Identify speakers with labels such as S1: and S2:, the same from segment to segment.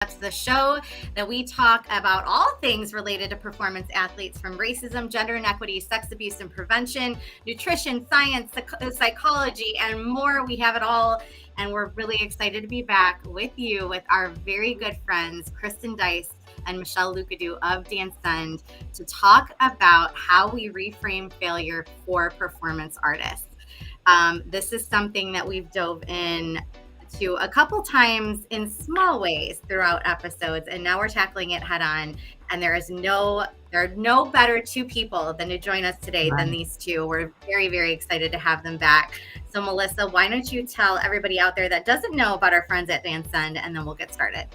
S1: That's the show that we talk about all things related to performance athletes, from racism, gender inequity, sex abuse and prevention, nutrition, science, psychology, and more. We have it all. And we're really excited to be back with you with our very good friends, Kristen Dice and Michelle Lucadou of Dance Send, to talk about how we reframe failure for performance artists. This is something that we've dove in to a couple times in small ways throughout episodes, and now we're tackling it head on. And there are no better two people than to join us today than these two. We're very, very excited to have them back. So Melissa, why don't you tell everybody out there that doesn't know about our friends at Dance Send, and then we'll get started.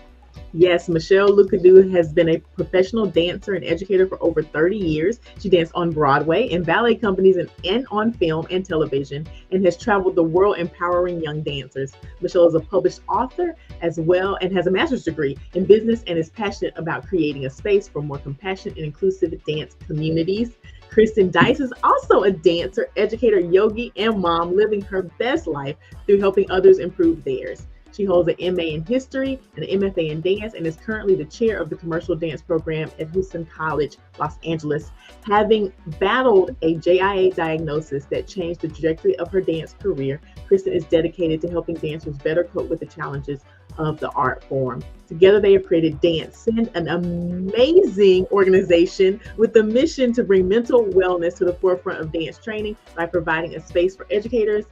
S2: Yes, Michelle Lucadou has been a professional dancer and educator for over 30 years. She danced on Broadway, in ballet companies, and on film and television, and has traveled the world empowering young dancers. Michelle is a published author as well and has a master's degree in business and is passionate about creating a space for more compassionate and inclusive dance communities. Kristen Dice is also a dancer, educator, yogi, and mom, living her best life through helping others improve theirs. She holds an MA in History and an MFA in Dance and is currently the chair of the commercial dance program at Houston College, Los Angeles. Having battled a JIA diagnosis that changed the trajectory of her dance career, Kristen is dedicated to helping dancers better cope with the challenges of the art form. Together, they have created Dance Send, an amazing organization with the mission to bring mental wellness to the forefront of dance training by providing a space for educators,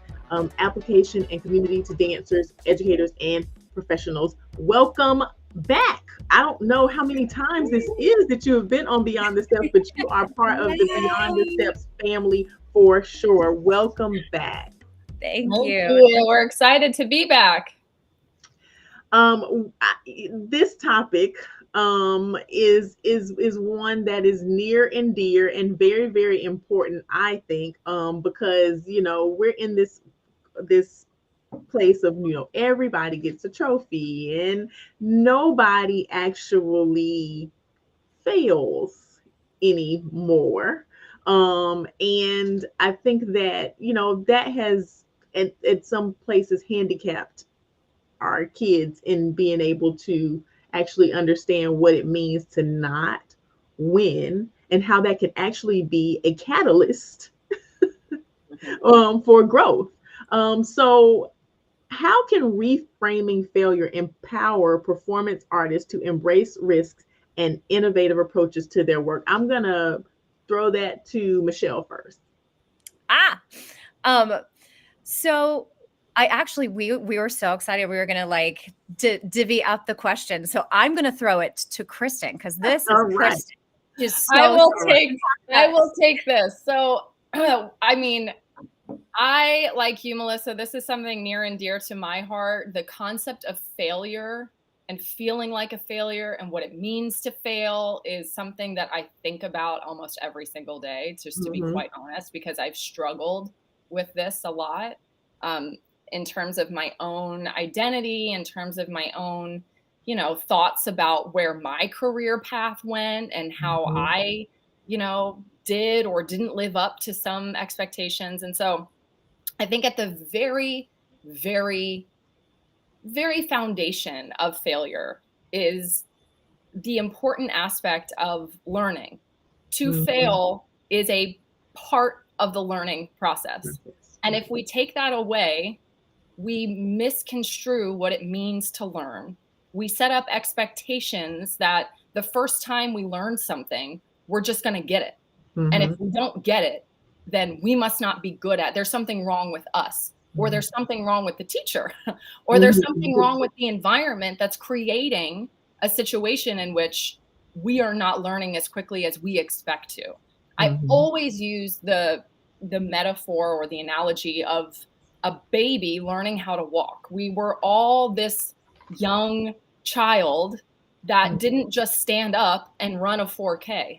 S2: application and community to dancers, educators, and professionals. Welcome back. I don't know how many times this is that you have been on Beyond the Steps, but you are part of the Beyond the Steps family for sure. Welcome back.
S3: Thank you. We're excited to be back.
S2: This topic is one that is near and dear and very, very important, I think, because we're in this place of everybody gets a trophy and nobody actually fails anymore. And I think that that has at some places handicapped our kids in being able to actually understand what it means to not win and how that can actually be a catalyst for growth. So how can reframing failure empower performance artists to embrace risks and innovative approaches to their work? I'm going to throw that to Michelle first.
S3: So we were so excited. We were going to divvy up the question. So I'm going to throw it to Kristen because this is Kristen.
S4: I will take this. So, I mean, I, like you, Melissa, this is something near and dear to my heart. The concept of failure and feeling like a failure and what it means to fail is something that I think about almost every single day, just to be quite honest, because I've struggled with this a lot in terms of my own identity, in terms of my own, thoughts about where my career path went and how I, did or didn't live up to some expectations. And so I think at the very, very, very foundation of failure is the important aspect of learning. To fail is a part of the learning process. And if we take that away, we misconstrue what it means to learn. We set up expectations that the first time we learn something, we're just going to get it. And if we don't get it, then we must not be good at it. There's something wrong with us, or there's something wrong with the teacher, or there's something wrong with the environment that's creating a situation in which we are not learning as quickly as we expect to. I always use the metaphor or the analogy of a baby learning how to walk. We were all this young child that didn't just stand up and run a 4K.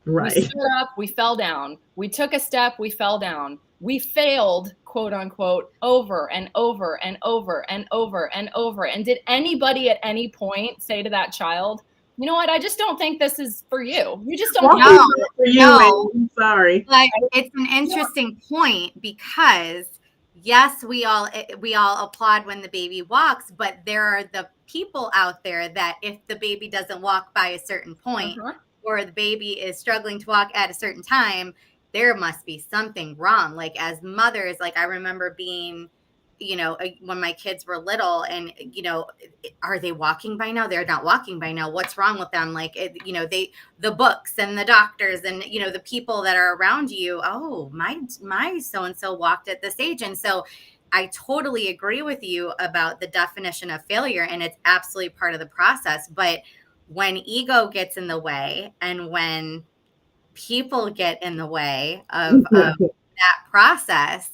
S2: Right.
S4: We stood up, we fell down. We took a step, we fell down. We failed, quote unquote, over and over and over and over and over. And did anybody at any point say to that child, you know what, I just don't think this is for you. You just don't
S1: know.
S2: No. I'm sorry.
S1: Like, it's an interesting point because yes, we all applaud when the baby walks, but there are the people out there that if the baby doesn't walk by a certain point, or the baby is struggling to walk at a certain time, there must be something wrong. Like as mothers, like I remember being, when my kids were little and, are they walking by now? They're not walking by now. What's wrong with them? Like, the books and the doctors and, the people that are around you. Oh, my so-and-so walked at this age. And so I totally agree with you about the definition of failure, and it's absolutely part of the process. But when ego gets in the way and when people get in the way of that process,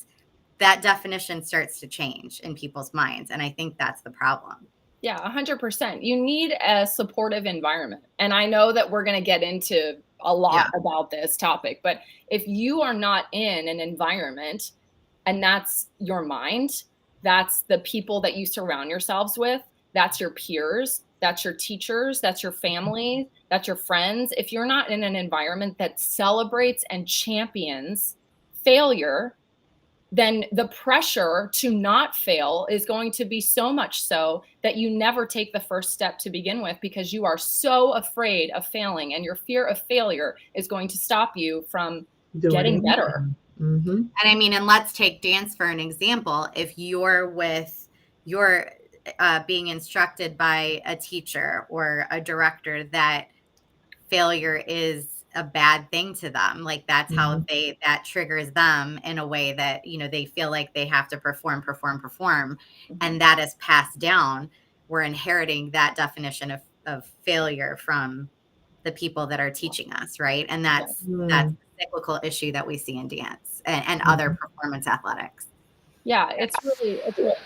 S1: that definition starts to change in people's minds. And I think that's the problem.
S4: Yeah, 100%. You need a supportive environment. And I know that we're going to get into a lot about this topic, but if you are not in an environment and that's your mind, that's the people that you surround yourselves with, that's your peers, that's your teachers, that's your family, that's your friends. If you're not in an environment that celebrates and champions failure, then the pressure to not fail is going to be so much so that you never take the first step to begin with, because you are so afraid of failing, and your fear of failure is going to stop you from getting better.
S1: And I mean, and let's take dance for an example. If you're being instructed by a teacher or a director that failure is a bad thing to them, like that's how that triggers them in a way that, they feel like they have to perform, and that is passed down. We're inheriting that definition of failure from the people that are teaching us, right? And that's the cyclical issue that we see in dance and other performance athletics.
S4: Yeah, it's really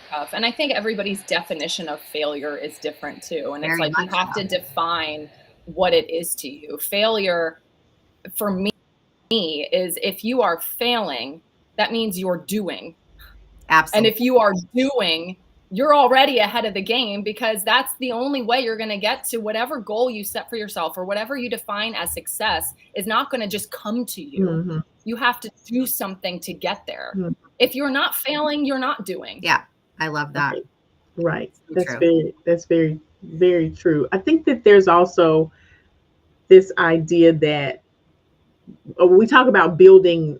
S4: tough. And I think everybody's definition of failure is different too. And it's like you have to define what it is to you. Failure for me is if you are failing, that means you're doing.
S1: Absolutely.
S4: And if you are doing, you're already ahead of the game, because that's the only way you're going to get to whatever goal you set for yourself, or whatever you define as success is not going to just come to you. You have to do something to get there. If you're not failing, you're not doing.
S1: Yeah, I love that.
S2: Right. That's very, very true. I think that there's also this idea that we talk about building,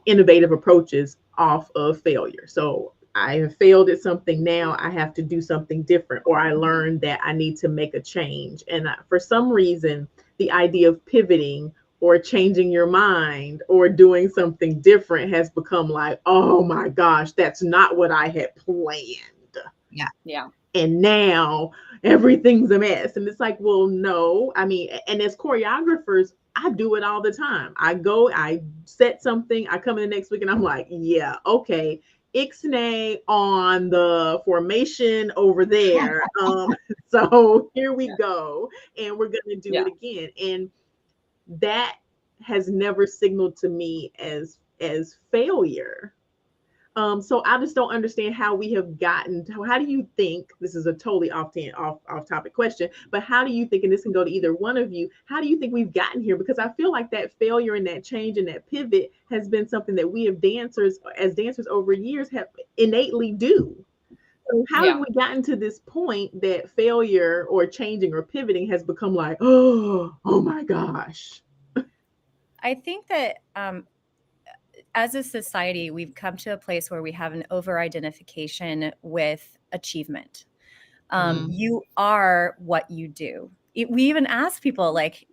S2: innovative approaches off of failure. So I have failed at something. Now I have to do something different, or I learned that I need to make a change. And for some reason, the idea of pivoting or changing your mind or doing something different has become like, oh my gosh, that's not what I had planned.
S4: Yeah.
S2: And now everything's a mess. And it's like, well, no. I mean, and as choreographers, I do it all the time. I set something, I come in the next week and I'm like, yeah, okay, ixnay on the formation over there. So here we go. And we're going to do it again. And that has never signaled to me as failure. So I just don't understand how we have gotten to, how do you think, this is a totally off topic question, but how do you think, and this can go to either one of you, how do you think we've gotten here? Because I feel like that failure and that change and that pivot has been something that we have dancers over years have innately do. So how have we gotten to this point that failure or changing or pivoting has become like, oh my gosh?
S3: I think that as a society, we've come to a place where we have an over-identification with achievement. You are what you do. We even ask people, like,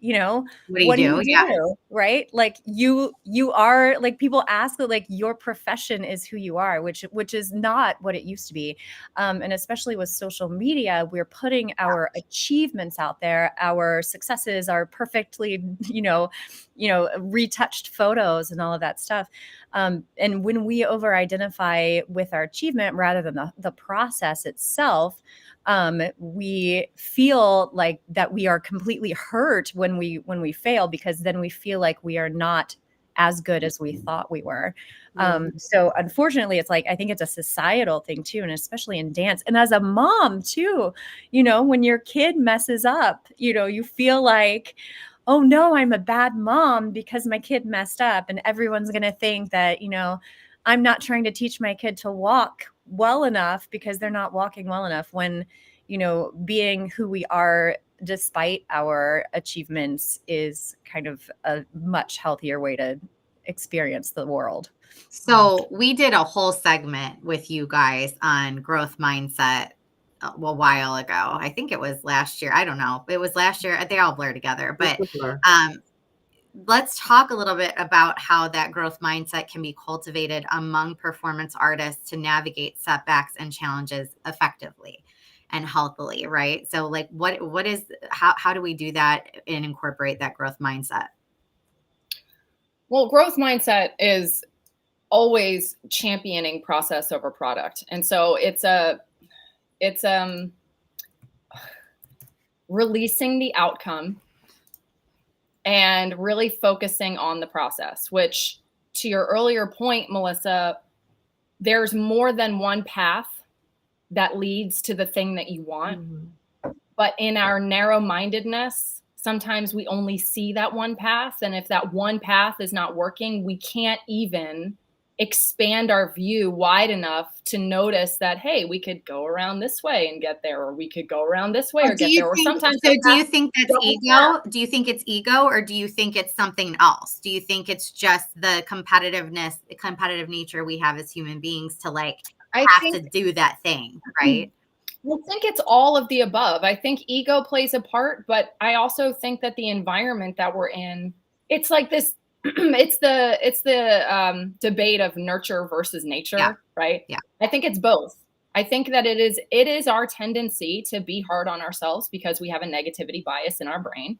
S3: what do you do? Right? Like you are, like, people ask that, like, your profession is who you are, which is not what it used to be. And especially with social media, we're putting our achievements out there, our successes, our perfectly, retouched photos and all of that stuff. And when we over-identify with our achievement rather than the process itself, we feel like that we are completely hurt when we fail, because then we feel like we are not as good as we thought we were. So unfortunately, it's like, I think it's a societal thing too, and especially in dance. And as a mom too, when your kid messes up, you feel like, oh no, I'm a bad mom because my kid messed up, and everyone's going to think that, I'm not trying to teach my kid to walk well enough because they're not walking well enough, when, being who we are despite our achievements is kind of a much healthier way to experience the world.
S1: So we did a whole segment with you guys on growth mindset a while ago. I think it was last year. I don't know. It was last year. They all blur together. But let's talk a little bit about how that growth mindset can be cultivated among performance artists to navigate setbacks and challenges effectively and healthily, right? So like how do we do that and incorporate that growth mindset?
S4: Well, growth mindset is always championing process over product. And so it's releasing the outcome and really focusing on the process, which, to your earlier point, Melissa, there's more than one path that leads to the thing that you want. Mm-hmm. But in our narrow-mindedness, sometimes we only see that one path. And if that one path is not working, we can't even expand our view wide enough to notice that, hey, we could go around this way and get there, or we could go around this way or get there. Or sometimes.
S1: So do you think that's ego? Do you think it's ego, or do you think it's something else? Do you think it's just the competitive nature we have as human beings to have to do that thing, right?
S4: I think it's all of the above. I think ego plays a part, but I also think that the environment that we're in, it's like this. It's the debate of nurture versus nature, right?
S1: Yeah.
S4: I think it's both. I think that it is our tendency to be hard on ourselves because we have a negativity bias in our brain.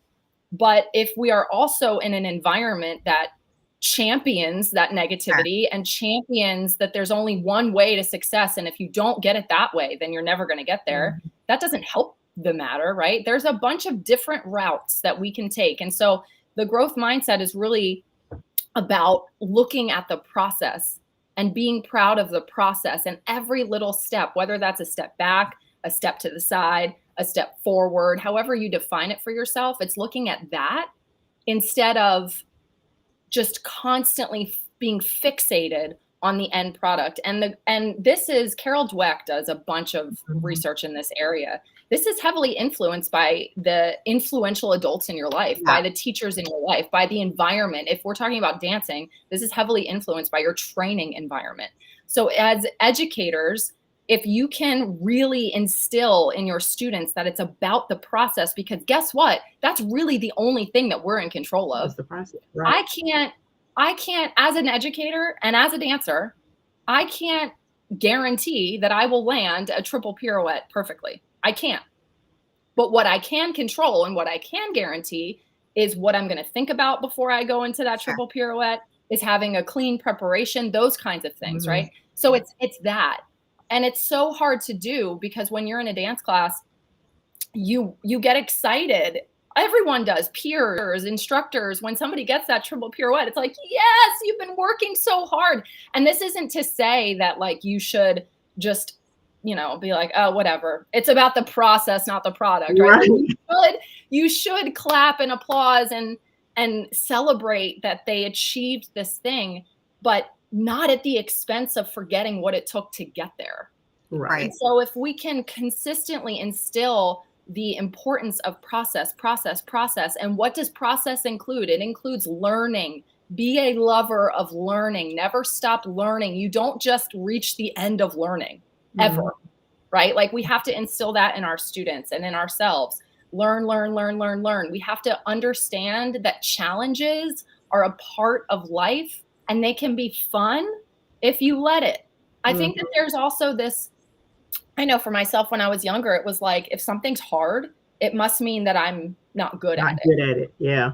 S4: But if we are also in an environment that champions that negativity and champions that there's only one way to success, and if you don't get it that way, then you're never going to get there, that doesn't help the matter, right? There's a bunch of different routes that we can take. And so the growth mindset is really about looking at the process and being proud of the process and every little step, whether that's a step back, a step to the side, a step forward, however you define it for yourself. It's looking at that instead of just constantly being fixated on the end product. And this is, Carol Dweck does a bunch of research in this area. This is heavily influenced by the influential adults in your life, by the teachers in your life, by the environment. If we're talking about dancing, this is heavily influenced by your training environment. So as educators, if you can really instill in your students that it's about the process, because guess what? That's really the only thing that we're in control of.
S2: That's the process, right?
S4: I can't, as an educator and as a dancer, I can't guarantee that I will land a triple pirouette perfectly. I can't. But what I can control and what I can guarantee is what I'm going to think about before I go into that triple pirouette, is having a clean preparation, those kinds of things, right? So it's that. And it's so hard to do because when you're in a dance class, you get excited. Everyone does, peers, instructors. When somebody gets that triple pirouette, it's like, yes, you've been working so hard. And this isn't to say that like you should just, be like, oh, whatever. It's about the process, not the product, right? You should clap and applause and celebrate that they achieved this thing, but not at the expense of forgetting what it took to get there.
S2: Right.
S4: And so if we can consistently instill the importance of process. And what does process include? It includes learning. Be a lover of learning. Never stop learning. You don't just reach the end of learning ever, right? Like we have to instill that in our students and in ourselves. Learn. We have to understand that challenges are a part of life and they can be fun if you let it. I think that there's also this, I know for myself when I was younger, it was like, if something's hard, it must mean that I'm not good at it.
S2: Yeah.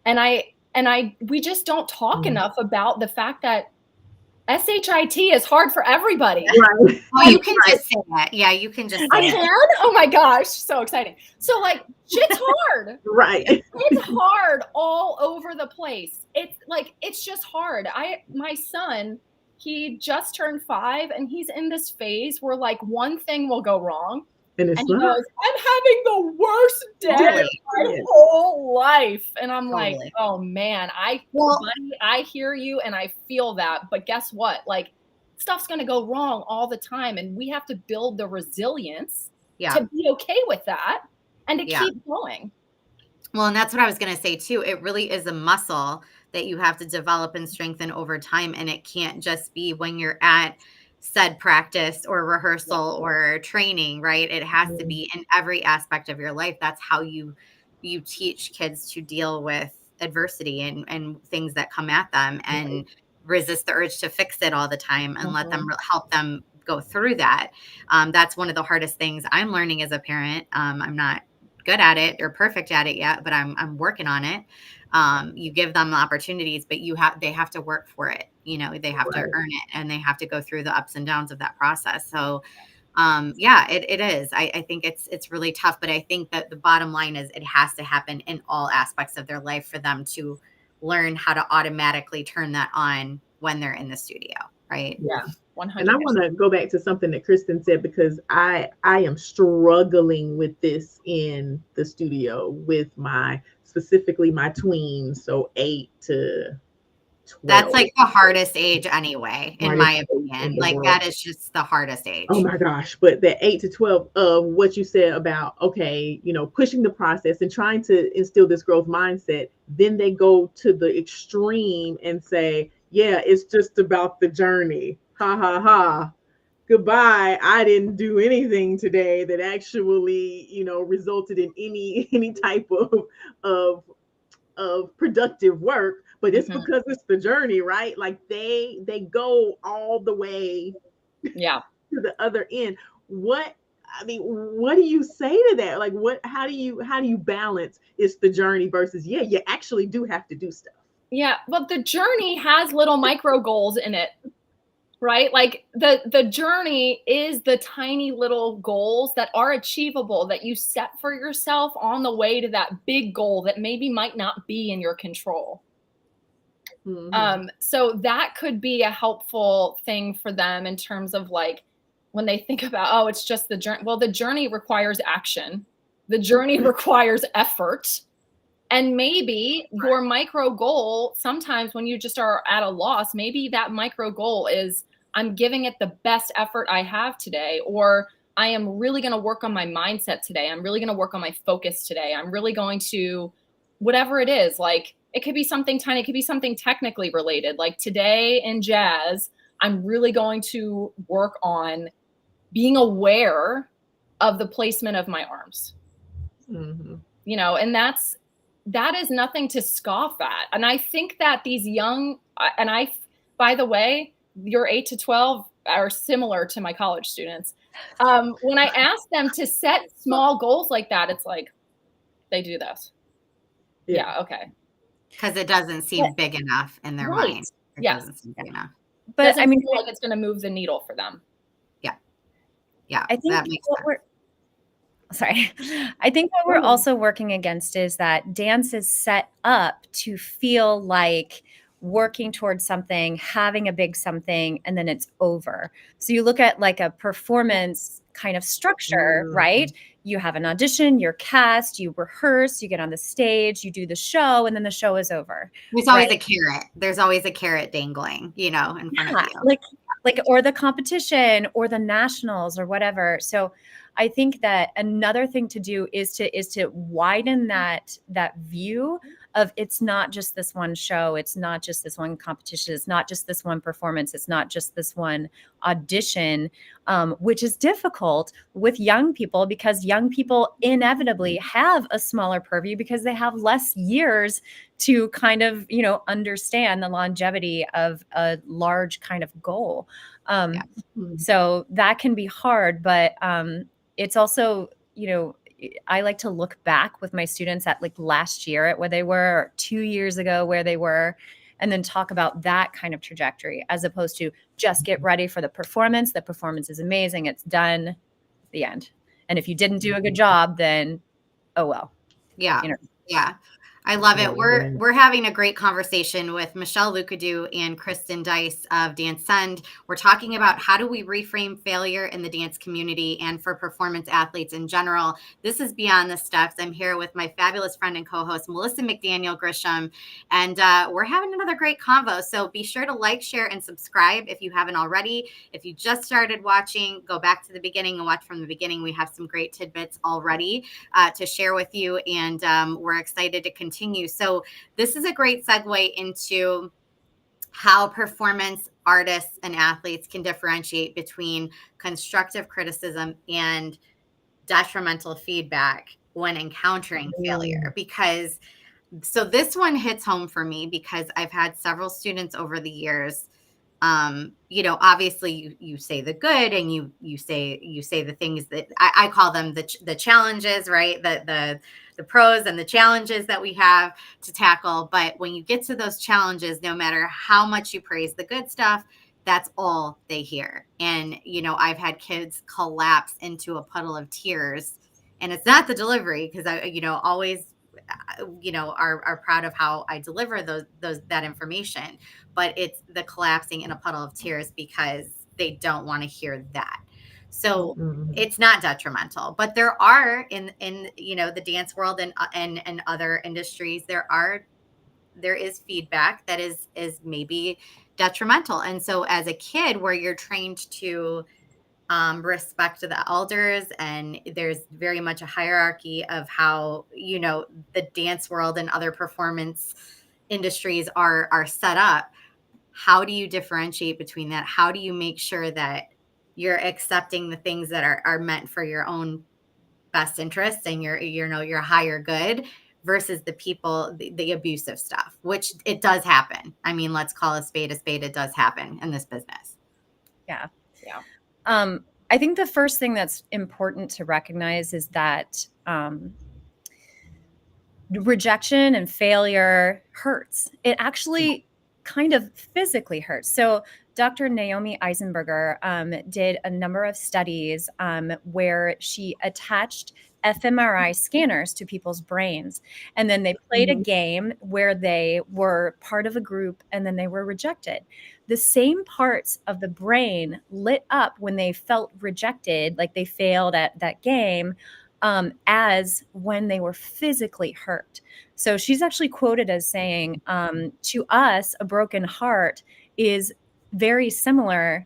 S4: And we just don't talk enough about the fact that SHIT is hard for everybody.
S2: Right.
S1: Well, you can just say that. Yeah, you can just say
S4: I can? Oh my gosh, so exciting. So like, shit's hard.
S2: Right.
S4: It's hard all over the place. It's just hard. My son, he just turned 5 and he's in this phase where like one thing will go wrong. And he goes, I'm having the worst day. my whole life. And I'm
S1: Totally.
S4: like, oh man,
S1: Well,
S4: buddy, I hear you and I feel that. But guess what? Like, stuff's going to go wrong all the time. And we have to build the resilience to be okay with that and to keep going.
S1: Well, and that's what I was going to say too. It really is a muscle that you have to develop and strengthen over time. And it can't just be when you're at said practice or rehearsal or training, right? It has to be in every aspect of your life. That's how you teach kids to deal with adversity and things that come at them, and resist the urge to fix it all the time, and let them help them go through that. That's one of the hardest things I'm learning as a parent. I'm not good at it or perfect at it yet, but I'm working on it. You give them the opportunities, but they have to work for it. They have to earn it, and they have to go through the ups and downs of that process. So it is. I think it's really tough, but I think that the bottom line is it has to happen in all aspects of their life for them to learn how to automatically turn that on when they're in the studio. Right.
S4: Yeah. 100%.
S2: And I want to go back to something that Kristen said, because I am struggling with this in the studio with specifically my tweens, so 8 to 12.
S1: That's like the hardest age anyway, in my opinion. Like that is just the hardest age.
S2: Oh my gosh. But that 8 to 12 of what you said about, okay, pushing the process and trying to instill this growth mindset, then they go to the extreme and say, yeah, it's just about the journey. Ha ha ha. Goodbye. I didn't do anything today that actually, resulted in any type of productive work, but it's because it's the journey, right? Like they go all the way to the other end. What do you say to that? Like how do you balance it's the journey versus you actually do have to do stuff?
S4: Yeah, but the journey has little micro goals in it, right? Like the journey is the tiny little goals that are achievable that you set for yourself on the way to that big goal that maybe might not be in your control. So that could be a helpful thing for them in terms of like when they think about, oh, it's just the journey. Well, the journey requires action. The journey requires effort. And maybe your micro goal, sometimes when you just are at a loss, maybe that micro goal is I'm giving it the best effort I have today, or I am really going to work on my mindset today. I'm really going to work on my focus today. I'm really going to, whatever it is, like it could be something tiny. It could be something technically related. Like today in jazz, I'm really going to work on being aware of the placement of my arms, and that is nothing to scoff at. And I think that these young, by the way, your 8 to 12 are similar to my college students. When I ask them to set small goals like that, it's like, they do this. Yeah. Okay.
S1: Because it doesn't seem big enough in their mind. It doesn't seem big enough.
S4: But I mean, feel like it's going to move the needle for them.
S1: Yeah.
S3: I think
S1: that makes sense.
S3: I think what we're also working against is that dance is set up to feel like working towards something, having a big something, and then it's over. So you look at like a performance kind of structure, right? You have an audition, you're cast, you rehearse, you get on the stage, you do the show, and then the show is over.
S1: There's always a carrot. There's always a carrot dangling, in front of you.
S3: Like or the competition or the nationals or whatever. So I think that another thing to do is to widen that view of it's not just this one show, it's not just this one competition, it's not just this one performance, it's not just this one audition, which is difficult with young people because young people inevitably have a smaller purview because they have less years to kind of, understand the longevity of a large kind of goal. So that can be hard, but it's also, I like to look back with my students at like last year at where they were, or 2 years ago where they were, and then talk about that kind of trajectory as opposed to just get ready for the performance. The performance is amazing. It's done, the end. And if you didn't do a good job, then, oh, well.
S1: Yeah. Yeah. I love it.
S2: Yeah.
S1: We're having a great conversation with Michelle Lucadou and Kristen Dice of Dance Send. We're talking about how do we reframe failure in the dance community and for performance athletes in general. This is Beyond the Steps. I'm here with my fabulous friend and co-host Melissa McDaniel Grisham, and we're having another great convo. So be sure to like, share, and subscribe if you haven't already. If you just started watching, go back to the beginning and watch from the beginning. We have some great tidbits already to share with you, and we're excited to continue. So this is a great segue into how performance artists and athletes can differentiate between constructive criticism and detrimental feedback when encountering failure. Because so this one hits home for me because I've had several students over the years. Obviously you say the good, and you say the things that I call them the challenges, right? The pros and the challenges that we have to tackle. But when you get to those challenges, no matter how much you praise the good stuff, that's all they hear. And, I've had kids collapse into a puddle of tears, and it's not the delivery, because I, always, are proud of how I deliver that information, but it's the collapsing in a puddle of tears because they don't want to hear that. So it's not detrimental, but there are in the dance world and other industries, there is feedback that is maybe detrimental. And so as a kid, where you're trained to respect the elders, and there's very much a hierarchy of how the dance world and other performance industries are set up. How do you differentiate between that? How do you make sure that you're accepting the things that are meant for your own best interests and your higher good, versus the abusive stuff, which it does happen. I mean, let's call a spade a spade. It does happen in this business.
S3: Yeah. I think the first thing that's important to recognize is that rejection and failure hurts. It actually kind of physically hurts. So Dr. Naomi Eisenberger did a number of studies where she attached fMRI scanners to people's brains. And then they played a game where they were part of a group and then they were rejected. The same parts of the brain lit up when they felt rejected, like they failed at that game, as when they were physically hurt. So she's actually quoted as saying, to us, a broken heart is very similar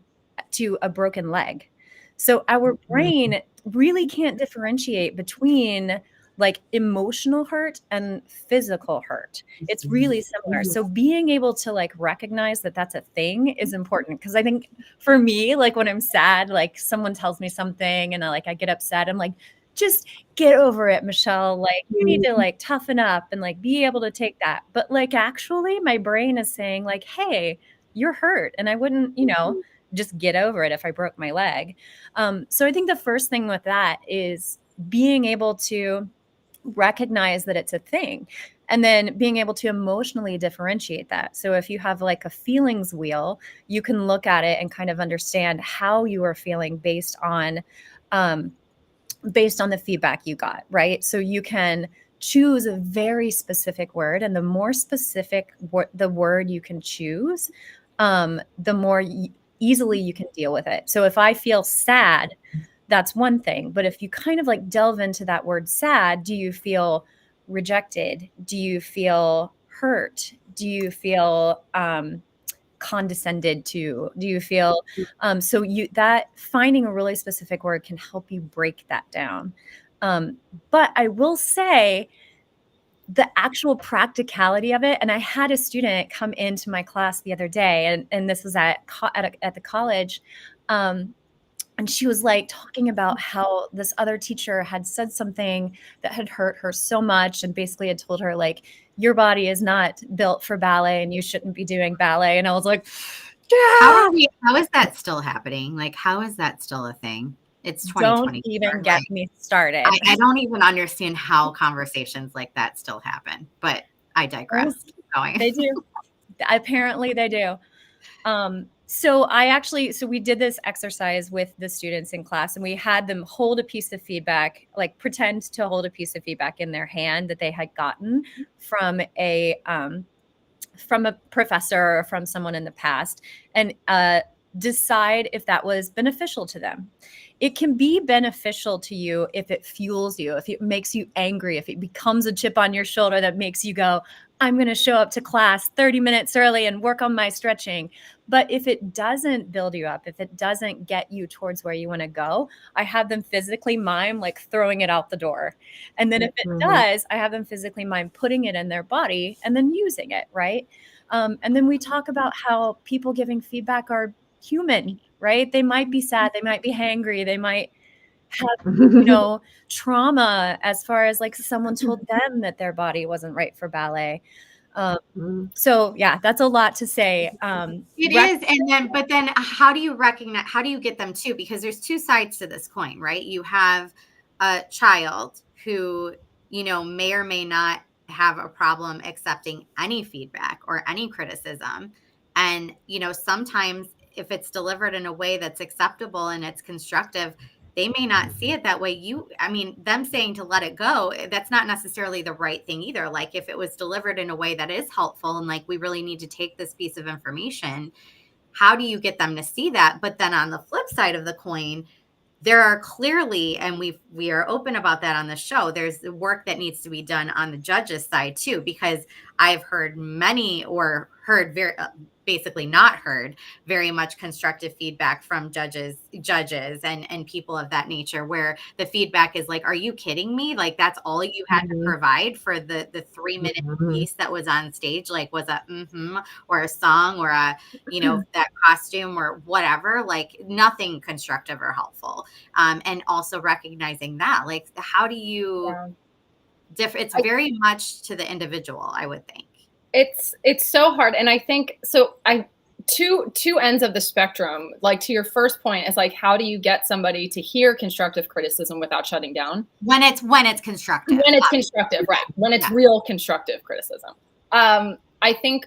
S3: to a broken leg. So our brain really can't differentiate between like emotional hurt and physical hurt. It's really similar. So being able to like recognize that that's a thing is important. Because I think for me, like when I'm sad, like someone tells me something and I get upset, I'm like, just get over it, Michelle. Like you need to like toughen up and like be able to take that. But like actually my brain is saying like, hey, you're hurt. And I wouldn't, just get over it if I broke my leg. So I think the first thing with that is being able to recognize that it's a thing, and then being able to emotionally differentiate that. So if you have like a feelings wheel, you can look at it and kind of understand how you are feeling based on the feedback you got, right? So you can choose a very specific word, and the more specific the word you can choose, the more easily you can deal with it. So if I feel sad, that's one thing. But if you kind of like delve into that word sad, do you feel rejected? Do you feel hurt? Do you feel condescended to? Do you feel so that finding a really specific word can help you break that down. But I will say the actual practicality of it, and I had a student come into my class the other day, and this was at the college, and she was like talking about how this other teacher had said something that had hurt her so much, and basically had told her like, your body is not built for ballet and you shouldn't be doing ballet. And I was like,
S1: yeah. How is that still happening? Like, how is that still a thing? It's 2020.
S3: Don't even get me started.
S1: I don't even understand how conversations like that still happen, but I digress. Keep going.
S3: They do. Apparently they do. So we did this exercise with the students in class, and we had them hold a piece of feedback, like pretend to hold a piece of feedback in their hand that they had gotten from a professor or from someone in the past, and decide if that was beneficial to them. It can be beneficial to you if it fuels you, if it makes you angry, if it becomes a chip on your shoulder that makes you go, I'm going to show up to class 30 minutes early and work on my stretching. But if it doesn't build you up, if it doesn't get you towards where you want to go, I have them physically mime like throwing it out the door. And then if it does, I have them physically mime putting it in their body and then using it, right? And then we talk about how people giving feedback are human, right? They might be sad, they might be hangry, they might have, trauma as far as like someone told them that their body wasn't right for ballet. So yeah, that's a lot to say.
S1: It is. But then how do you get them to? Because there's two sides to this coin, right? You have a child who, may or may not have a problem accepting any feedback or any criticism. And, sometimes if it's delivered in a way that's acceptable and it's constructive, they may not see it that way. Them saying to let it go, that's not necessarily the right thing either. Like if it was delivered in a way that is helpful and like, we really need to take this piece of information, how do you get them to see that? But then on the flip side of the coin, there are clearly, and we are open about that on the show, there's the work that needs to be done on the judges side too, because I've heard many or heard basically not heard very much constructive feedback from judges and people of that nature, where the feedback is like, are you kidding me? Like that's all you had to provide for the 3-minute piece that was on stage? Like was a or a song or a, that costume or whatever, like nothing constructive or helpful. And also recognizing that, like, how do you it's very much to the individual, I would think.
S4: It's so hard. And I think, two ends of the spectrum, like to your first point is like, how do you get somebody to hear constructive criticism without shutting down?
S1: When it's constructive.
S4: When it's constructive, right. When it's real constructive criticism. I think,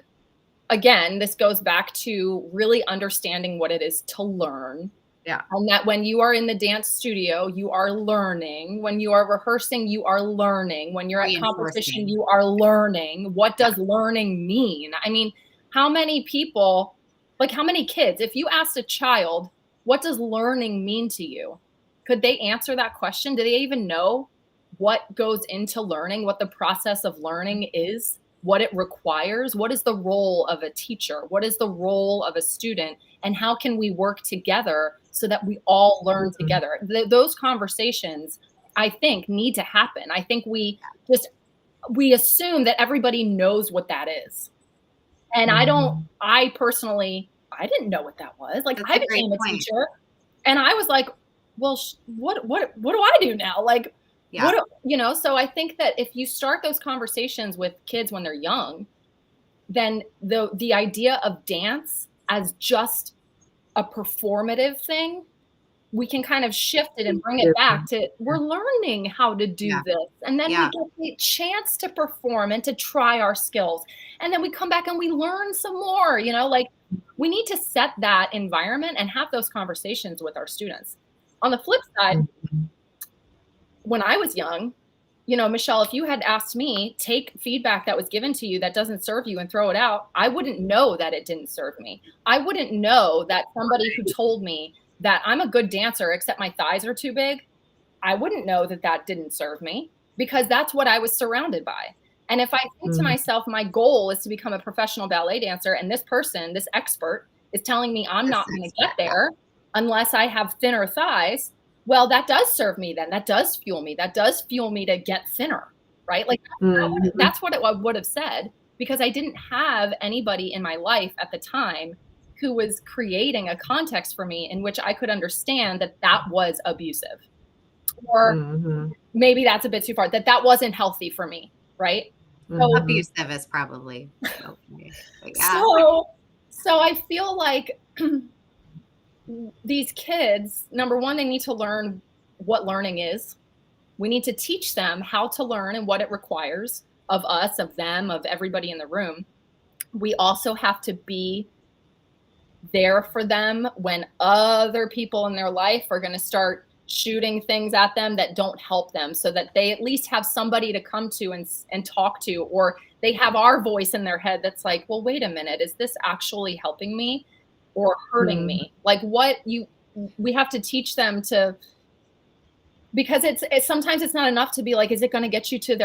S4: again, this goes back to really understanding what it is to learn.
S1: Yeah.
S4: And that when you are in the dance studio, you are learning. When you are rehearsing, you are learning. When you're at competition, you are learning. What does learning mean? I mean, how many people, like how many kids, if you asked a child, what does learning mean to you? Could they answer that question? Do they even know what goes into learning, what the process of learning is, what it requires? What is the role of a teacher? What is the role of a student? And how can we work together so that we all learn together? Those conversations, I think, need to happen. I think we assume that everybody knows what that is. And I personally, I didn't know what that was. Like I became a teacher and I was like, well, what do I do now? Like, so I think that if you start those conversations with kids when they're young, then the idea of dance as just a performative thing, we can kind of shift it and bring it back to, we're learning how to do this. And then we get the chance to perform and to try our skills. And then we come back and we learn some more, like we need to set that environment and have those conversations with our students. On the flip side, when I was young, Michelle, if you had asked me, take feedback that was given to you that doesn't serve you and throw it out, I wouldn't know that it didn't serve me. I wouldn't know that somebody who told me that I'm a good dancer, except my thighs are too big, I wouldn't know that that didn't serve me because that's what I was surrounded by. And if I think to myself, my goal is to become a professional ballet dancer, and this person, this expert, is telling me I'm not going to get there unless I have thinner thighs, well, that does serve me then. That does fuel me. That does fuel me to get thinner, right? Like that's what I would have said, because I didn't have anybody in my life at the time who was creating a context for me in which I could understand that that was abusive. Or maybe that's a bit too far, that wasn't healthy for me, right?
S1: So, abusive is probably okay.
S4: So I feel like these kids, number one, they need to learn what learning is. We need to teach them how to learn and what it requires of us, of them, of everybody in the room. We also have to be there for them when other people in their life are going to start shooting things at them that don't help them, so that they at least have somebody to come to and talk to, or they have our voice in their head that's like, well, wait a minute, is this actually helping me or hurting me? Like, we have to teach them to, because it's sometimes it's not enough to be like, is it going to get you to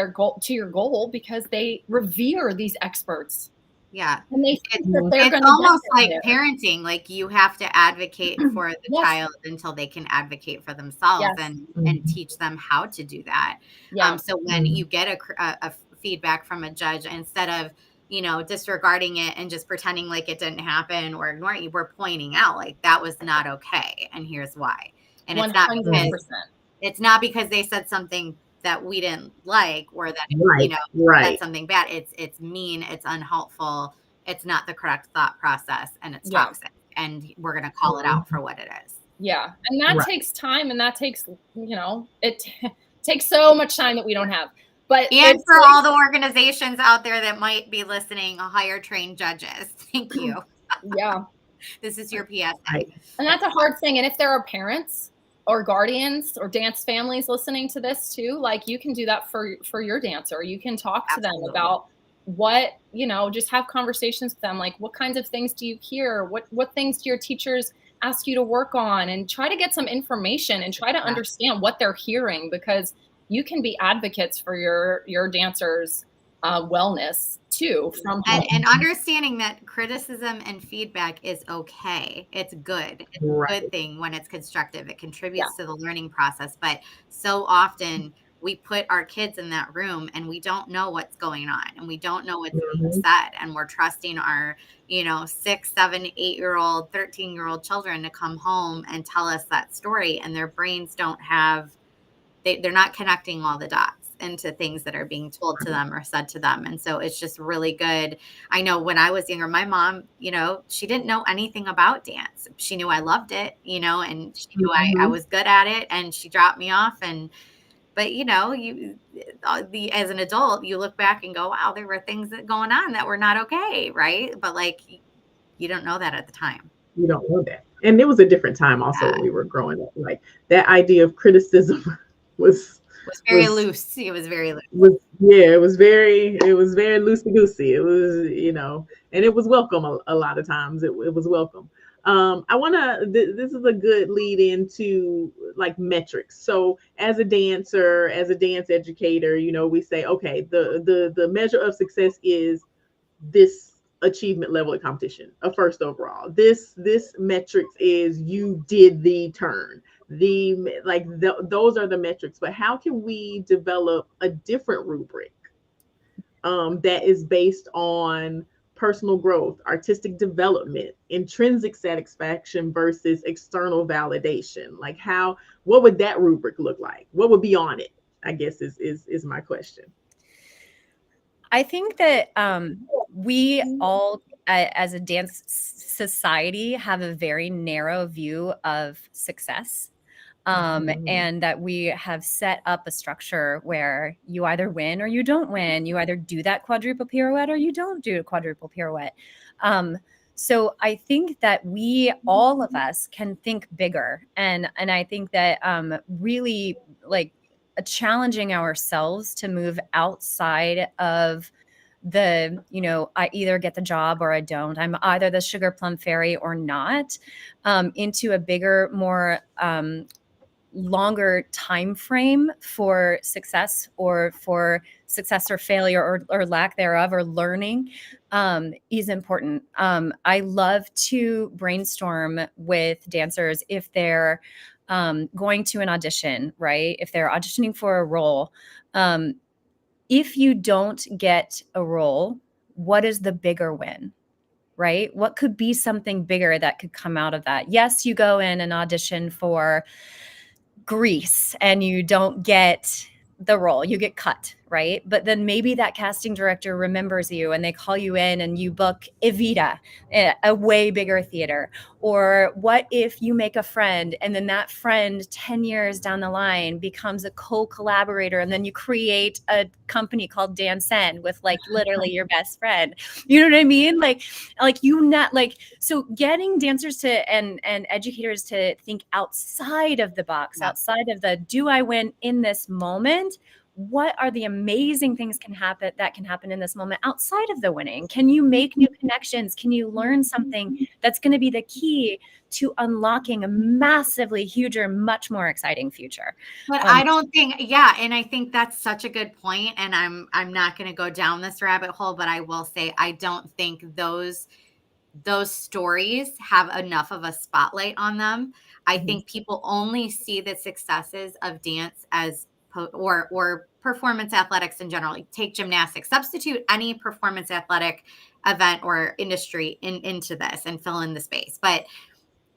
S4: your goal, because they revere these experts.
S1: Yeah.
S4: And they think that they're
S1: It's
S4: going
S1: almost
S4: to
S1: like parenting. Like, you have to advocate for the
S4: Yes.
S1: child until they can advocate for themselves,
S4: Yes.
S1: and teach them how to do that.
S4: Yeah.
S1: So when you get a feedback from a judge, instead of, disregarding it and just pretending like it didn't happen or ignoring it, we're pointing out like that was not okay, and here's why. And
S4: 100%.
S1: it's not because they said something that we didn't like, or that said something bad. It's mean, it's unhelpful, it's not the correct thought process, and it's toxic, and we're going to call it out for what it is.
S4: Yeah. And that takes time, and that takes, it takes so much time that we don't have. But
S1: and for all the organizations out there that might be listening, hire trained judges. Thank you.
S4: Yeah.
S1: This is your PSA.
S4: And that's a hard thing. And if there are parents or guardians or dance families listening to this too, like, you can do that for your dancer. You can talk to them about what, just have conversations with them. Like, what kinds of things do you hear? What things do your teachers ask you to work on? And try to get some information and try to understand what they're hearing, because you can be advocates for your dancers' wellness too from home.
S1: And understanding that criticism and feedback is okay. It's good. It's a good thing when it's constructive. It contributes to the learning process. But so often we put our kids in that room and we don't know what's going on, and we don't know what's being said. And we're trusting our, 6, 7, 8-year-old, 13-year-old children to come home and tell us that story. And their brains don't have, they're not connecting all the dots into things that are being told to them or said to them. And so it's just really good. I know when I was younger, my mom, she didn't know anything about dance. She knew I loved it, and she knew I was good at it, and she dropped me off. But as an adult, you look back and go, wow, there were things that going on that were not okay. Right. But like, you don't know that at the time.
S2: You don't know that. And it was a different time also when we were growing up. Like, that idea of criticism was
S1: very loose. It was very loose.
S2: It was very loosey goosey. It was, and it was welcome a lot of times. It was welcome. This is a good lead into like metrics. So as a dancer, as a dance educator, we say, okay, the measure of success is this achievement level of competition, a first overall. This metrics is you did the turn. Those are the metrics. But how can we develop a different rubric that is based on personal growth, artistic development, intrinsic satisfaction versus external validation? Like, what would that rubric look like? What would be on it, I guess is my question.
S3: I think that we all, as a dance society, have a very narrow view of success. And that we have set up a structure where you either win or you don't win. You either do that quadruple pirouette or you don't do a quadruple pirouette. So I think that all of us can think bigger. And I think that really like challenging ourselves to move outside of the, I either get the job or I don't. I'm either the sugar plum fairy or not, into a bigger, more longer time frame for success or failure or lack thereof, or learning is important. I love to brainstorm with dancers if they're going to an audition, right? If they're auditioning for a role, if you don't get a role, what is the bigger win? Right? What could be something bigger that could come out of that? Yes, you go in and audition for Grease and you don't get the role, you get cut, right? But then maybe that casting director remembers you and they call you in and you book Evita, a way bigger theater. Or what if you make a friend and then that friend 10 years down the line becomes a co-collaborator and then you create a company called Dansen with like literally your best friend. You know what I mean? So getting dancers to and educators to think outside of the box, outside of the do I win in this moment? What are the amazing things that can happen in this moment outside of the winning? Can you make new connections? Can you learn something that's going to be the key to unlocking a massively huger, much more exciting future?
S1: But I don't think, and I think that's such a good point. And I'm not going to go down this rabbit hole, but I will say I don't think those stories have enough of a spotlight on them. I think people only see the successes of dance as or performance athletics in general. Take gymnastics, substitute any performance athletic event or industry into this and fill in the space. But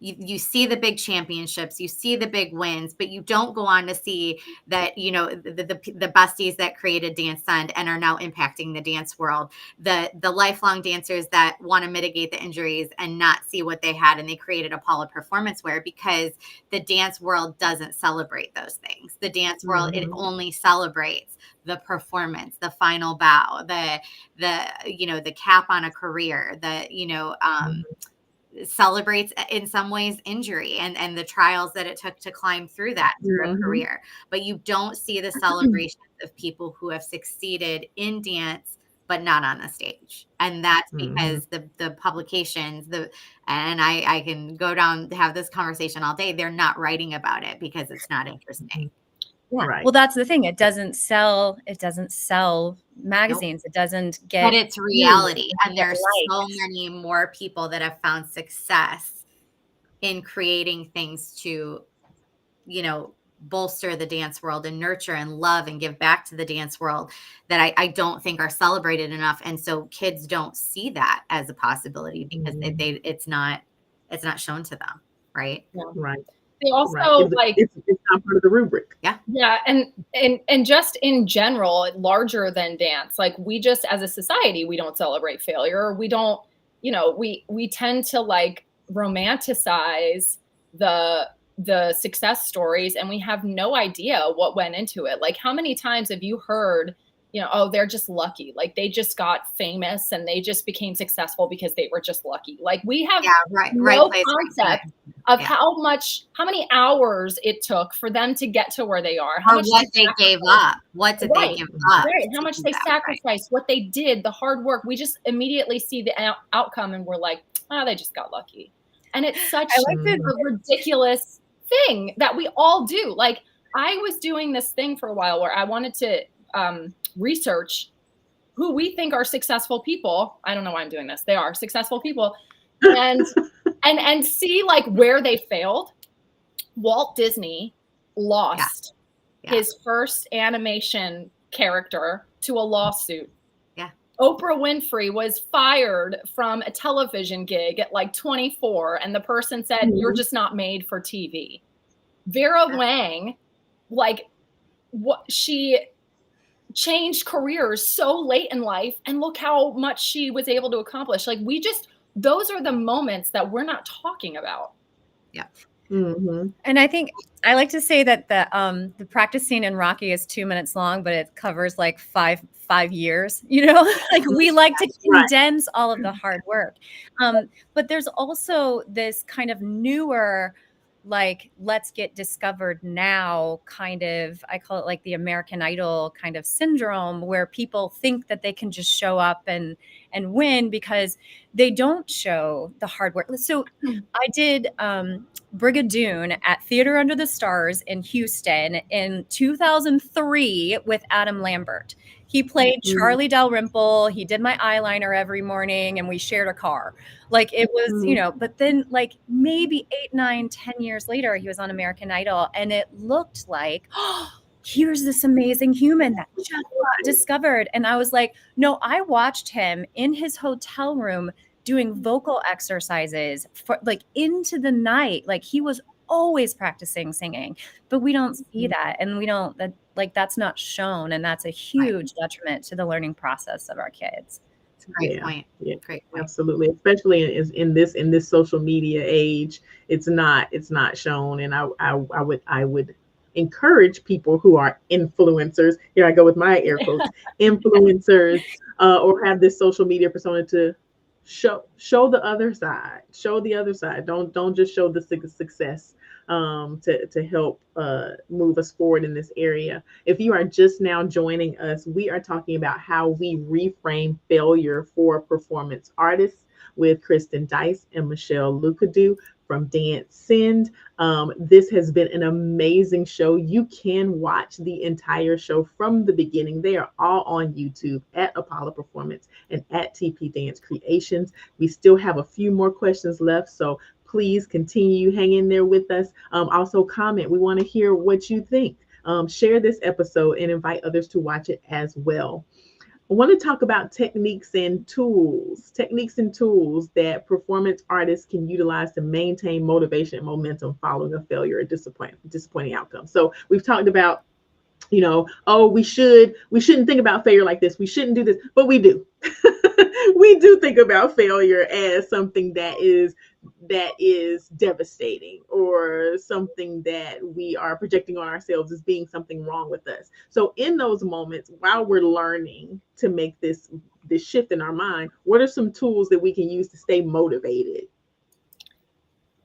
S1: you see the big championships, you see the big wins, but you don't go on to see that, the besties that created Dance Fund and are now impacting the dance world, the lifelong dancers that want to mitigate the injuries and not see what they had, and they created Apollo Performance Wear, because the dance world doesn't celebrate those things. The dance world, it only celebrates the performance, the final bow, the cap on a career, celebrates in some ways injury and the trials that it took to climb through that through a career. But you don't see the celebrations of people who have succeeded in dance but not on the stage. And that's because the publications, and I can go down to have this conversation all day, they're not writing about it because it's not interesting.
S3: Yeah. Right. Well, that's the thing. It doesn't sell magazines. Nope. It doesn't get.
S1: But it's reality. And there's so many more people that have found success in creating things to, bolster the dance world and nurture and love and give back to the dance world that I don't think are celebrated enough. And so kids don't see that as a possibility because it's not shown to them. Right.
S2: Yeah. Right.
S4: They also
S2: it's not part of the rubric.
S4: Yeah. And just in general, larger than dance, like we just, as a society, we don't celebrate failure. We don't, we tend to like romanticize the success stories, and we have no idea what went into it. Like, how many times have you heard, oh, they're just lucky. Like they just got famous and they just became successful because they were just lucky. Like we have no concept of how many hours it took for them to get to where they are. How much
S1: what they gave up. What did they give up?
S4: Right. How much they sacrificed, what they did, the hard work. We just immediately see the outcome and we're like, oh, they just got lucky. And it's such a ridiculous thing that we all do. Like I was doing this thing for a while where I wanted to research who we think are successful people. I don't know why I'm doing this. They are successful people, and and see like where they failed. Walt Disney lost his first animation character to a lawsuit.
S1: Yeah.
S4: Oprah Winfrey was fired from a television gig at like 24, and the person said, "You're just not made for TV." Vera Wang, like she changed careers so late in life, and look how much she was able to accomplish. Like those are the moments that we're not talking about.
S1: Yeah.
S3: And I think I like to say that the practice scene in Rocky is 2 minutes long, but it covers like five years, like we like to condense all of the hard work. But there's also this kind of newer, like, let's get discovered now kind of, I call it like the American Idol kind of syndrome, where people think that they can just show up and win because they don't show the hard work. So I did Brigadoon at Theater Under the Stars in Houston in 2003 with Adam Lambert. He played Charlie Dalrymple. He did my eyeliner every morning and we shared a car. Like it was, but then like maybe 8, 9, 10 years later, he was on American Idol and it looked like, oh, here's this amazing human that just got discovered. And I was like, no, I watched him in his hotel room doing vocal exercises for like into the night. Like he was always practicing singing, but we don't see that. And we don't, that's not shown. And that's a huge detriment to the learning process of our kids.
S1: Great point.
S2: Yeah,
S1: Great point.
S2: absolutely. Especially in this social media age, it's not shown. And I would encourage people who are influencers. Here I go with my air quotes, influencers, or have this social media persona to show the other side. Show the other side. Don't just show the success. To help move us forward in this area. If you are just now joining us, we are talking about how we reframe failure for performance artists with Kristen Dice and Michelle Lucadou from Dance Send. This has been an amazing show. You can watch the entire show from the beginning. They are all on YouTube at Apollo Performance and at TP Dance Creations. We still have a few more questions left, so please continue hanging there with us. Also comment. We want to hear what you think. Share this episode and invite others to watch it as well. I want to talk about techniques and tools that performance artists can utilize to maintain motivation and momentum following a failure or disappointing outcome. So we've talked about, oh, we shouldn't think about failure like this. We shouldn't do this, but we do. We do think about failure as something that is devastating, or something that we are projecting on ourselves as being something wrong with us. So in those moments, while we're learning to make this shift in our mind, what are some tools that we can use to stay motivated?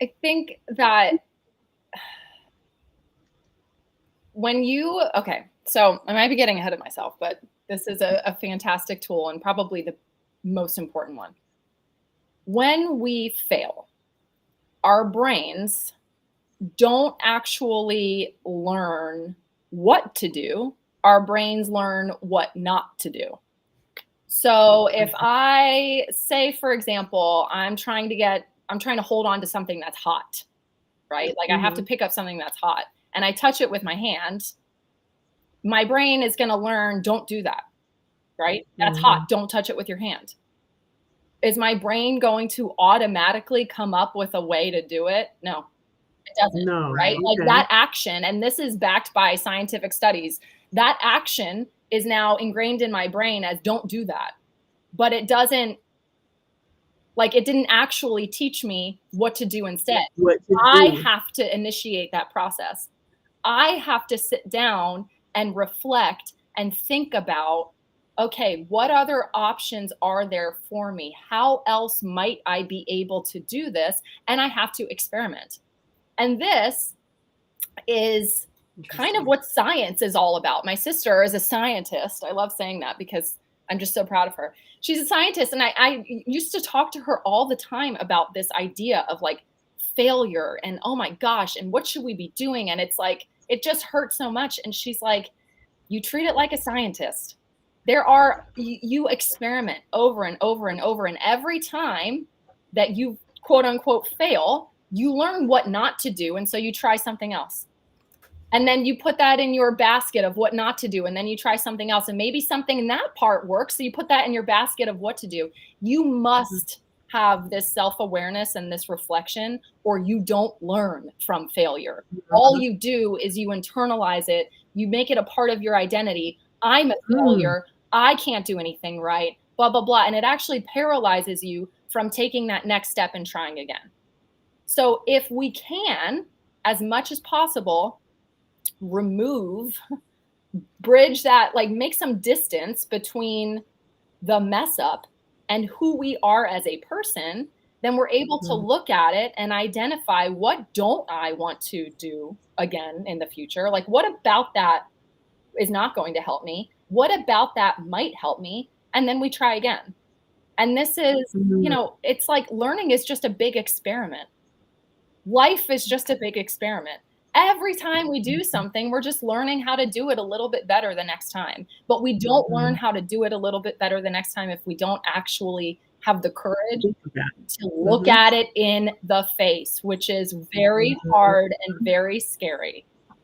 S4: I think that so I might be getting ahead of myself, but this is a fantastic tool and probably the most important one. When we fail, our brains don't actually learn what to do. Our brains learn what not to do. So if I say, for example, I'm trying to hold on to something that's hot, right? Like I have to pick up something that's hot and I touch it with my hand, my brain is going to learn, don't do that, right? That's hot. Don't touch it with your hand. Is my brain going to automatically come up with a way to do it? No, it doesn't. No, right? Okay. Like that action, and this is backed by scientific studies, that action is now ingrained in my brain as don't do that. But it didn't actually teach me what to do instead. I have to initiate that process. I have to sit down and reflect and think about, okay, what other options are there for me? How else might I be able to do this? And I have to experiment. And this is kind of what science is all about. My sister is a scientist. I love saying that because I'm just so proud of her. She's a scientist. And I used to talk to her all the time about this idea of like failure and, oh my gosh, and what should we be doing? And it's like, it just hurts so much. And she's like, you treat it like a scientist. You experiment over and over and over. And every time that you quote unquote fail, you learn what not to do. And so you try something else. And then you put that in your basket of what not to do. And then you try something else. And maybe something in that part works. So you put that in your basket of what to do. You must have this self-awareness and this reflection, or you don't learn from failure. All you do is you internalize it. You make it a part of your identity. I'm a failure. I can't do anything right, blah, blah, blah. And it actually paralyzes you from taking that next step and trying again. So if we can, as much as possible, bridge that, like make some distance between the mess up and who we are as a person, then we're able to look at it and identify, what don't I want to do again in the future? Like, what about that is not going to help me? What about that might help me? And then we try again. And this is, it's like learning is just a big experiment. Life is just a big experiment. Every time we do something, we're just learning how to do it a little bit better the next time. But we don't learn how to do it a little bit better the next time if we don't actually have the courage to look at it in the face, which is very hard and very scary.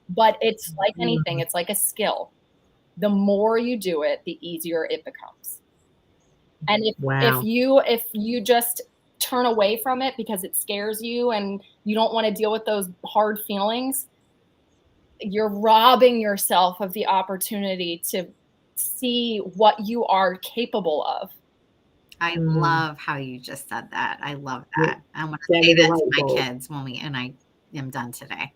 S4: But it's like anything, it's like a skill. The more you do it, the easier it becomes. And if you just turn away from it because it scares you and you don't want to deal with those hard feelings, you're robbing yourself of the opportunity to see what you are capable of.
S1: I love how you just said that. I love that. I'm going to
S2: That
S1: say
S2: is a
S1: that
S2: light
S1: to my
S2: bulb.
S1: kids and I am done today.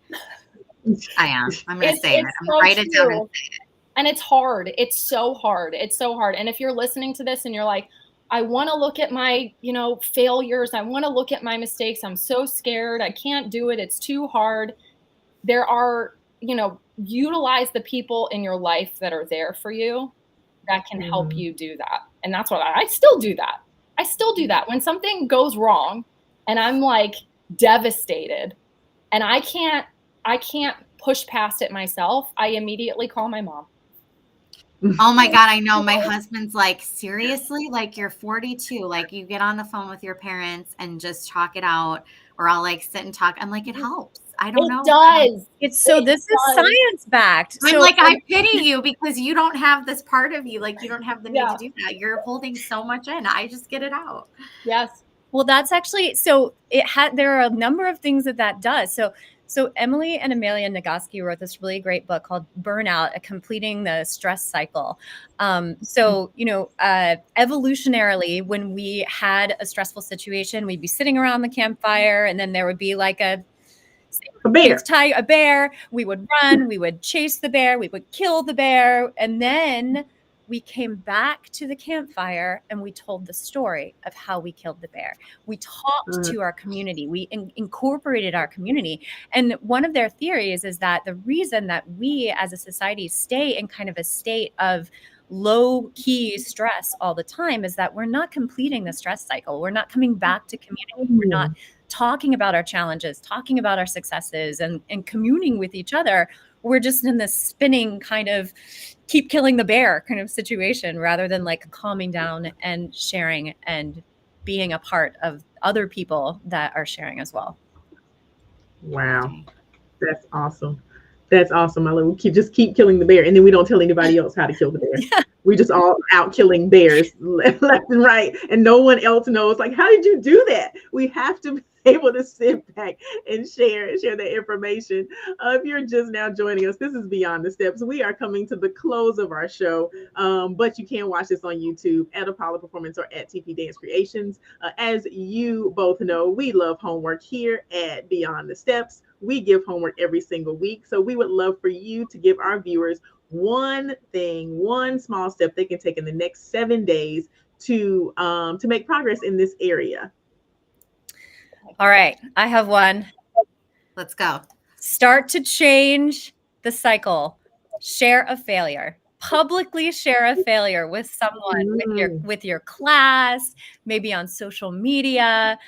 S1: I am. I'm going to
S4: It's
S1: say it. I'm going to write it down and say it.
S4: And it's hard. It's so hard. It's so hard. And if you're listening to this and you're like, I want to look at my, failures. I want to look at my mistakes. I'm so scared. I can't do it. It's too hard. There are, utilize the people in your life that are there for you that can help you do that. And that's what I still do that. I still do that. When something goes wrong and I'm like devastated and I can't push past it myself, I immediately call my mom.
S1: Oh my God, I know. My husband's like, seriously? Like, you're 42. Like, you get on the phone with your parents and just talk it out, or I'll like sit and talk. I'm like, it helps. I don't know.
S4: It does.
S3: This is science backed.
S1: I'm like, I pity you because you don't have this part of you. Like, you don't have the need to do that. You're holding so much in. I just get it out.
S4: Yes.
S3: Well, that's actually, there are a number of things that does. So Emily and Amelia Nagoski wrote this really great book called Burnout, Completing the Stress Cycle. Evolutionarily, when we had a stressful situation, we'd be sitting around the campfire and then there would be like a bear. We would run, we would chase the bear, we would kill the bear. And then we came back to the campfire and we told the story of how we killed the bear. We talked to our community. We incorporated our community. And one of their theories is that the reason that we as a society stay in kind of a state of low key stress all the time is that we're not completing the stress cycle. We're not coming back to community. We're not talking about our challenges, talking about our successes and communing with each other. We're just in this spinning kind of keep killing the bear kind of situation rather than like calming down and sharing and being a part of other people that are sharing as well.
S2: Wow. That's awesome. That's awesome. I love just keep killing the bear, and then we don't tell anybody else how to kill the bear. Yeah. We just all out killing bears left and right, and no one else knows. Like, how did you do that? We have to be able to sit back and share that information. If you're just now joining us, this is Beyond the Steps. We are coming to the close of our show, but you can watch this on YouTube at Apollo Performance or at TP Dance Creations. As you both know, we love homework here at Beyond the Steps. We give homework every single week. So we would love for you to give our viewers one small step they can take in the next 7 days to make progress in this area.
S3: All right. I have one.
S1: Let's go.
S3: Start to change the cycle. Share a failure. Publicly share a failure with someone, with your class, maybe on social media.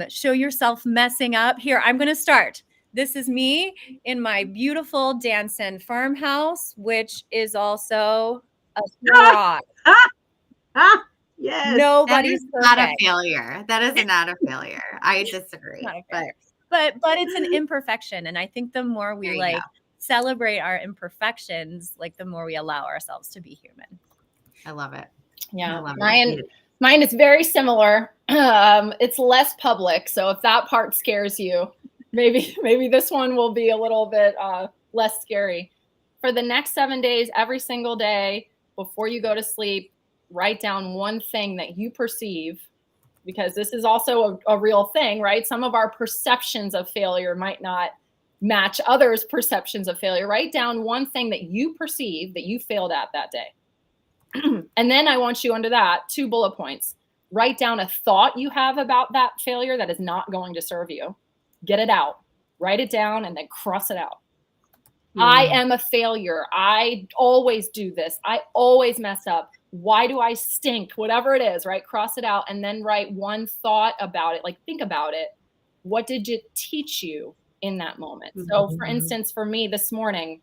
S3: Show yourself messing up. Here, I'm going to start. This is me in my beautiful Danson farmhouse, which is also a garage.
S2: Yes.
S3: Nobody's
S1: not a failure. That is not a failure. I disagree.
S3: But it's an imperfection. And I think the more we celebrate our imperfections, like the more we allow ourselves to be human.
S1: I love it.
S4: Yeah. Mine is very similar. It's less public. So if that part scares you, maybe this one will be a little bit less scary. For the next 7 days, every single day before you go to sleep, write down one thing that you perceive, because this is also a real thing, right? Some of our perceptions of failure might not match others' perceptions of failure. Write down one thing that you perceive that you failed at that day. And then I want you under that 2 bullet points. Write down a thought you have about that failure that is not going to serve you. Get it out. Write it down and then cross it out. I am a failure. I always do this. I always mess up. Why do I stink? Whatever it is, right? Cross it out and then write one thought about it. Like, think about it. What did it teach you in that moment? So for instance, for me this morning,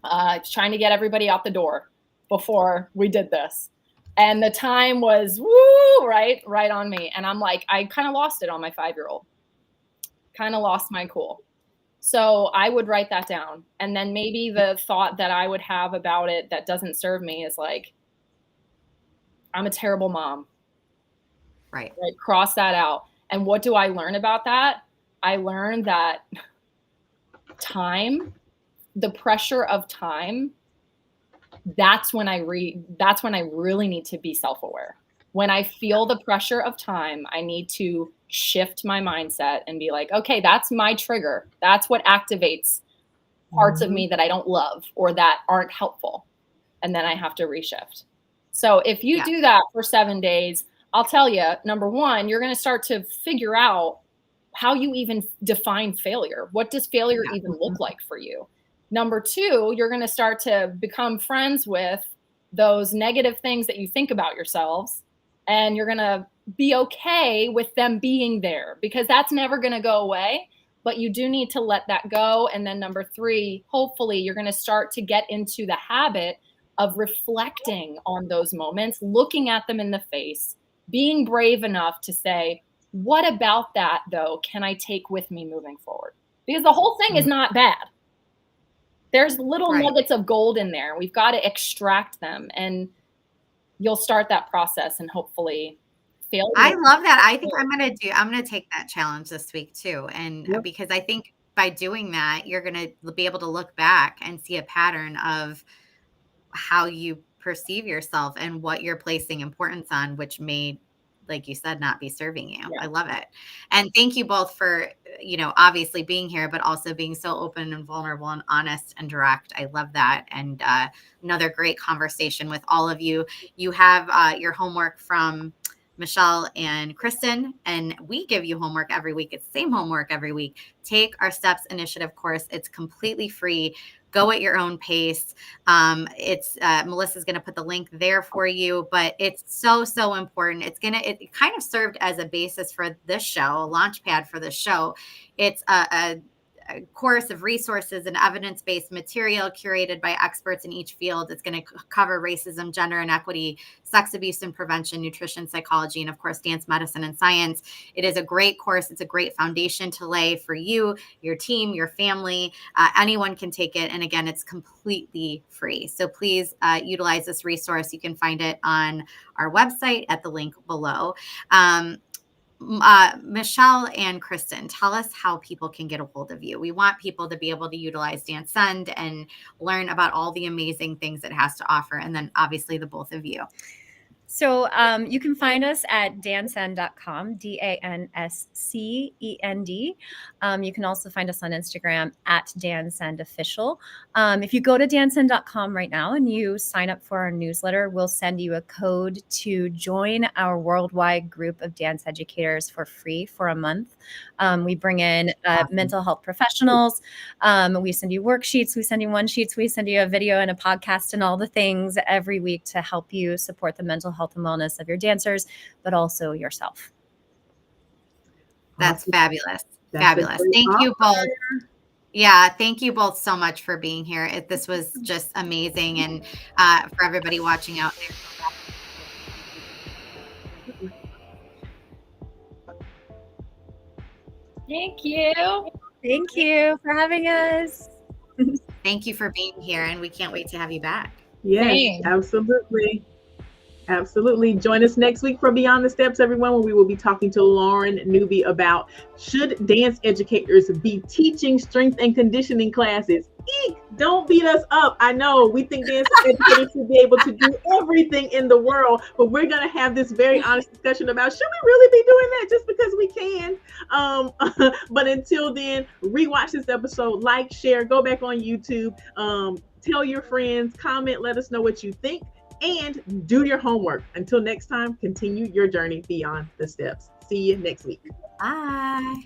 S4: trying to get everybody out the door before we did this. And the time was right on me. And I'm like, I kind of lost it on my 5-year-old. Kind of lost my cool. So I would write that down. And then maybe the thought that I would have about it that doesn't serve me is like, I'm a terrible mom.
S1: Right.
S4: Cross that out. And what do I learn about that? I learned that time, the pressure of time, that's when I really need to be self-aware. When I feel the pressure of time, I need to shift my mindset and be like, okay, that's my trigger. That's what activates parts of me that I don't love or that aren't helpful. And then I have to reshift. So if you do that for 7 days, I'll tell you, number one, you're going to start to figure out how you even define failure. What does failure even look like for you? Number two, you're going to start to become friends with those negative things that you think about yourselves. And you're going to be okay with them being there, because that's never going to go away. But you do need to let that go. And then number three, hopefully you're going to start to get into the habit of reflecting on those moments, looking at them in the face, being brave enough to say, what about that, though, can I take with me moving forward? Because the whole thing is not bad. There's little nuggets of gold in there. We've got to extract them, and you'll start that process and hopefully fail.
S1: I love that. I think I'm going to take that challenge this week too. And because I think by doing that, you're going to be able to look back and see a pattern of how you perceive yourself and what you're placing importance on, which may, like you said, not be serving you. I love it. And thank you both for, obviously being here, but also being so open and vulnerable and honest and direct. I love that. And another great conversation with all of you. You have your homework from Michelle and Kristen, and we give you homework every week. It's the same homework every week. Take our Steps Initiative course. It's completely free. Go at your own pace. Melissa's going to put the link there for you, but it's so, so important. It kind of served as a basis for this show, a launch pad for this show. It's a course of resources and evidence-based material curated by experts in each field. It's going to cover racism, gender inequity, sex abuse and prevention, nutrition, psychology, and of course, dance, medicine, and science. It is a great course. It's a great foundation to lay for you, your team, your family. Anyone can take it. And again, it's completely free. So please utilize this resource. You can find it on our website at the link below. Michelle and Kristen, tell us how people can get a hold of you. We want people to be able to utilize Dance Send and learn about all the amazing things it has to offer. And then obviously the both of you.
S3: So you can find us at danscend.com, DANSCEND. You can also find us on Instagram at danscendofficial. If you go to danscend.com right now and you sign up for our newsletter, we'll send you a code to join our worldwide group of dance educators for free for a month. We bring in mental health professionals. We send you worksheets. We send you one-sheets. We send you a video and a podcast and all the things every week to help you support the mental health and wellness of your dancers, but also yourself.
S1: That's fabulous. Fabulous. Thank you both. Yeah, thank you both so much for being here. This was just amazing. And for everybody watching out there.
S4: Thank you.
S3: Thank you for having us.
S1: Thank you for being here, and we can't wait to have you back.
S2: Yes, absolutely. Absolutely. Join us next week for Beyond the Steps, everyone, where we will be talking to Lauren Newby about should dance educators be teaching strength and conditioning classes? Eek! Don't beat us up. I know we think dance educators should be able to do everything in the world, but we're going to have this very honest discussion about should we really be doing that just because we can? But until then, rewatch this episode, like, share, go back on YouTube, tell your friends, comment, let us know what you think. And do your homework. Until next time, continue your journey beyond the steps. See you next week.
S1: Bye.